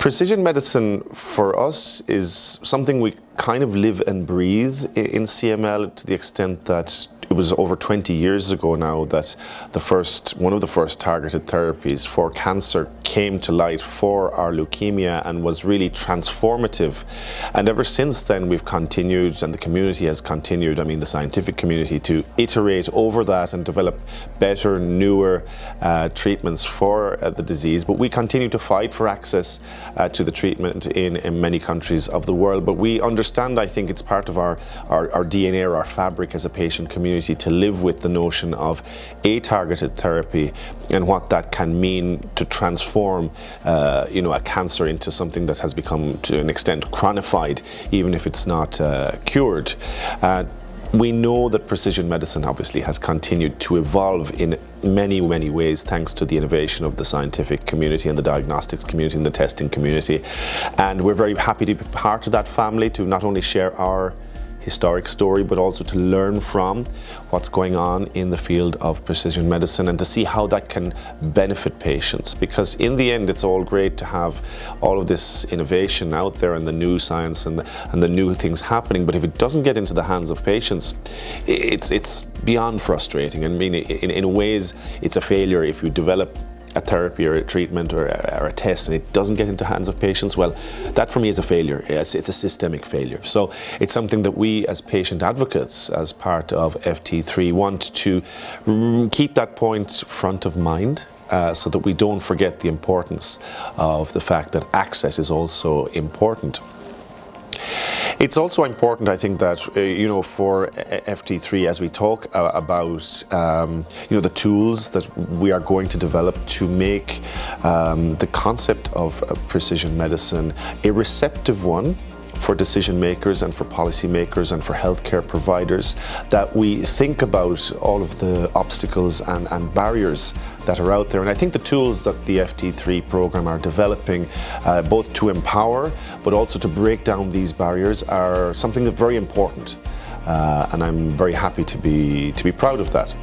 Precision medicine for us is something we kind of live and breathe in CML, to the extent that it was over 20 years ago now that one of the first targeted therapies for cancer came to light for our leukemia and was really transformative. And ever since then we've continued, and the community has continued, I mean the scientific community, to iterate over that and develop better, newer treatments for the disease. But we continue to fight for access to the treatment in many countries of the world. But we understand, I think it's part of our DNA or our fabric as a patient community to live with the notion of a targeted therapy and what that can mean to transform a cancer into something that has become to an extent chronified, even if it's not cured. We know that precision medicine obviously has continued to evolve in many, many ways thanks to the innovation of the scientific community and the diagnostics community and the testing community. And we're very happy to be part of that family, to not only share our historic story, but also to learn from what's going on in the field of precision medicine and to see how that can benefit patients. Because in the end, it's all great to have all of this innovation out there and the new science and the new things happening, but if it doesn't get into the hands of patients, it's beyond frustrating. I mean, in ways, it's a failure if you develop a therapy or a treatment or a test and it doesn't get into hands of patients. Well, that for me is a failure. It's a systemic failure. So it's something that we as patient advocates, as part of FT3, want to keep that point front of mind, so that we don't forget the importance of the fact that access is also important. It's also important, I think, that for FT3, as we talk about the tools that we are going to develop to make the concept of precision medicine a receptive one for decision makers and for policy makers and for healthcare providers, that we think about all of the obstacles and barriers that are out there. And I think the tools that the FT3 program are developing, both to empower but also to break down these barriers, are something that's very important. And I'm very happy to be proud of that.